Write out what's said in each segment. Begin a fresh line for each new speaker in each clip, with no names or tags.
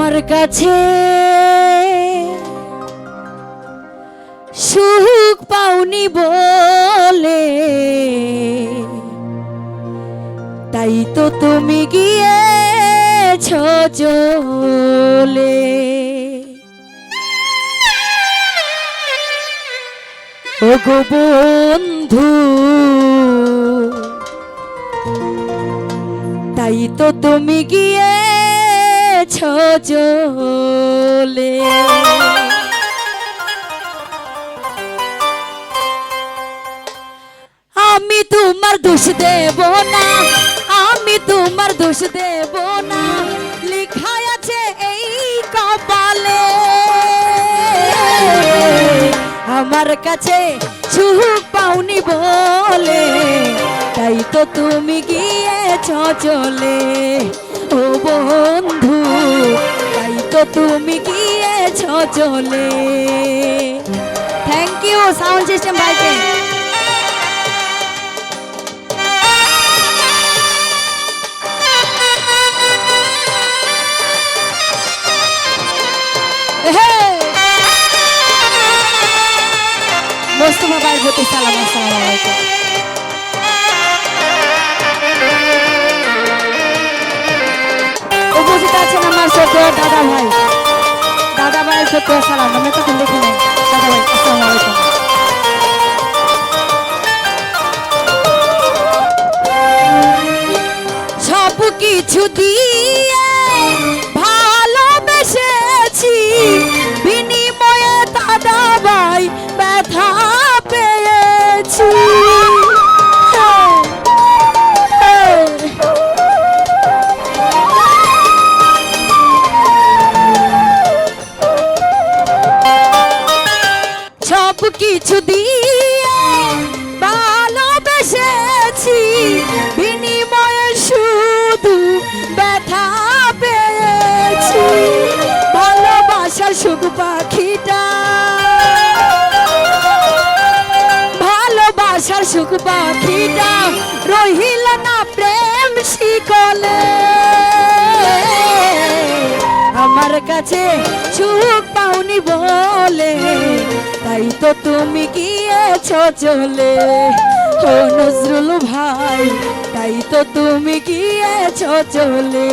আমার কাছে সুখ পাওনি বলে তাই তো তুমি গিয়েছ চলে। ওগো বন্ধু তাই তো তুমি গিয়েছ চলে। আমি তোমার দোষ দেব না, আমি তোমার দোষ দেব না, লেখা আছে এই কপালে। আমার কাছে সুখ পাওনি বলে তাই তো তুমি গিয়েছ চলে। ও বন্ধু তাই তো তুমি গিয়েছ চলে। থ্যাংক ইউ সাউন্ড সিস্টেম ভাইকে। মোস্তফা ভাই প্রতি সালাম, আসসালামু আলাইকুম। উপস্থিত আছেন আমার ছোট দাদা ভাই, দাদা ভাইয়ের ছোট সালাম, আমি তো দেখি নাই। দাদা ভাই আসসালামু আলাইকুম। সব কিছু দিয়ে ভালোবেসেছি, বিনিময়ে দাদা ভাই ব্যথা পেয়েছি। সব কিছু দিয়ে ভালোবেসেছি, বিনিময়ে শুধু ব্যথা পেয়েছি। ভালোবাসার সুখ পাখিটা, ভালোবাসার সুখ পাখিটা রহিল না প্রেম শিকলে। আমার কাছে সুখ পাওনি বলে তাই তো তুমি গিয়েছ চলে। ও নজরুল ভাই তাই তো তুমি গিয়েছ চলে।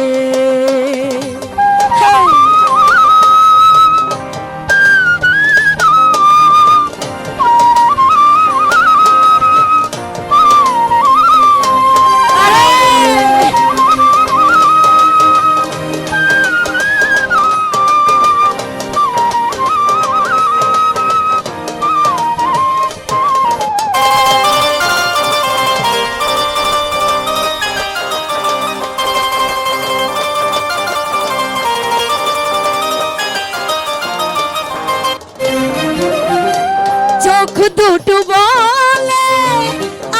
চোখ দুটো বলে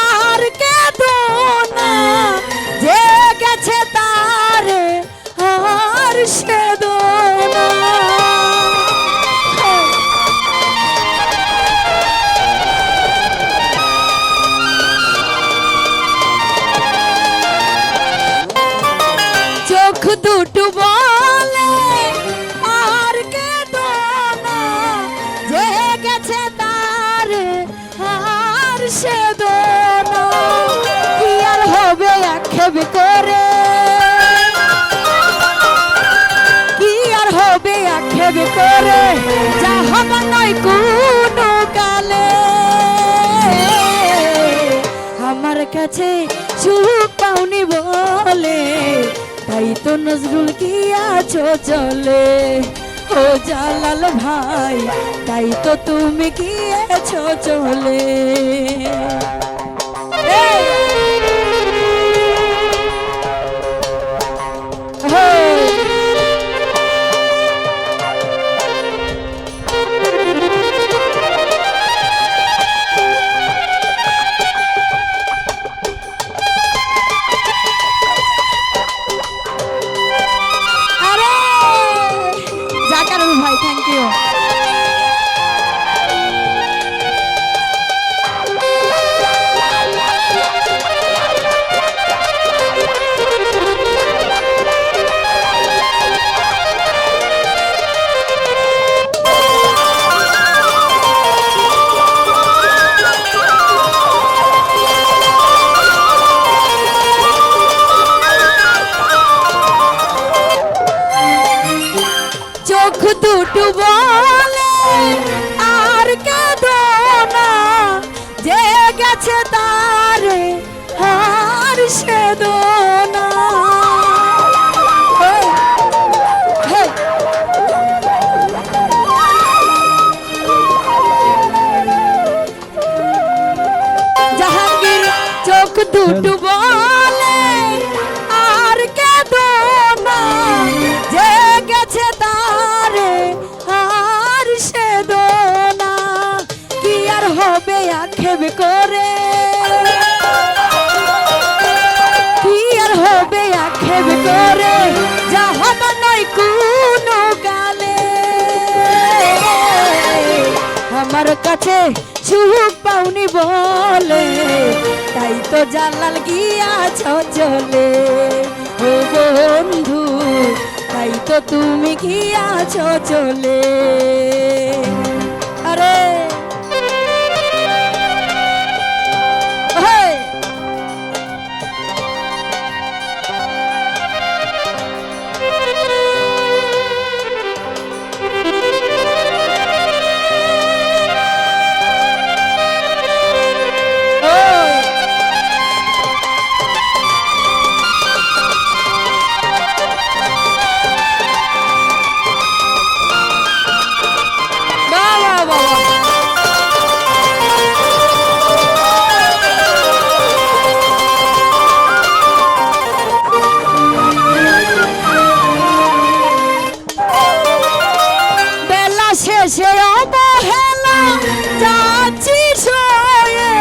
আর কেঁদো না, যে গেছে তারে আর সেদো না। চোখ দুটো বলে আর কেঁদো না, যে গেছে আর সেদো না। কি আর হবে আক্ষেপ করে, কি আর হবে আক্ষেপ করে, যা হবে নয় কোনো কালে। আমার কাছে সুখ পাওনি বলে তাই তো নজরুল গিয়েছ চলে। ও জালাল ভাই তাই তো তুমি গিয়েছ চলে। জাকারুল ভাই থ্যাংক ইউ। চোখ দুটো বলে আর কেঁদো না, যে গেছে তারে আর সেদো না। জাহাঙ্গীর চোখ দুটো বলে আর কেঁদো না, যে গেছে তারে আর সেদো না। কি আর হবে আক্ষেপ করে, কি আর হবে আক্ষেপ করে, যা হবে নয় কোনো গালে। আমার কাছে সুখ পাওনি বলে, তাই তো জালাল গিয়াছ চলে। ও বন্ধু, তাই তো তুমি গিয়াছ চলে। আরে শেষে অবহেলা যাচ্ছি সয়ে,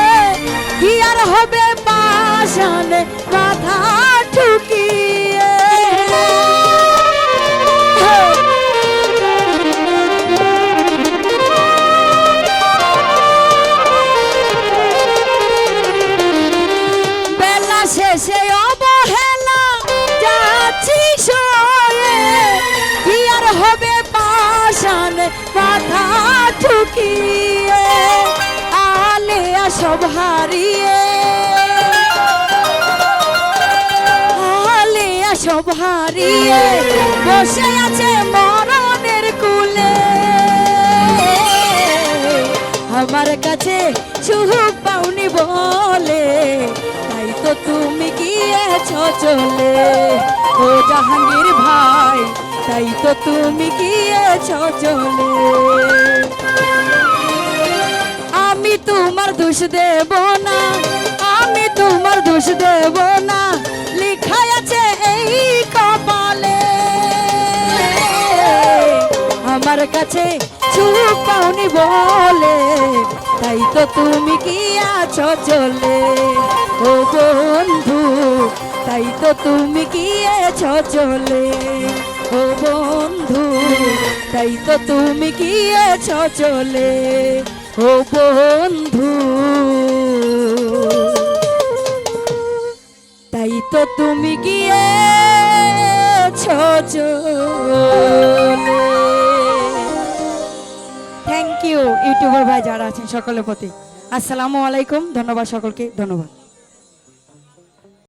কি আর হবে পাশানে মাথা ঠুকিয়ে। বেলা শেষে অবহেলা যাচ্ছি সয়ে, কি আর হবে পাশানে মাথা ঠুকিয়ে। আলেয়া সব হারিয়ে, আলেয়া সব হারিয়ে বসে আছে মরণের কুলে। আমার কাছে সুখ পাওনি বলে, তাই তো তুমি গিয়েছ চলে। ও জাহাঙ্গীর ভাই, তাই তো তুমি গিয়েছ চলে। আমি তোমার দোষ দেব না, আমি তোমার দোষ দেব না, লেখা আছে এই কপালে। আমার কাছে সুখ পাওনি বলে, তাই তো তুমি গিয়েছ চলে। ও বন্ধু, তাই তো তুমি গিয়েছ চলে। ও বন্ধু, তাই তো তুমি গিয়েছ চলে। ও বন্ধু, তাই তো তুমি গিয়েছ চলে। থ্যাংক ইউ ইউটিউবার ভাই যারা আছেন সকলের প্রতি। আসসালামু আলাইকুম, ধন্যবাদ সকলকে, ধন্যবাদ।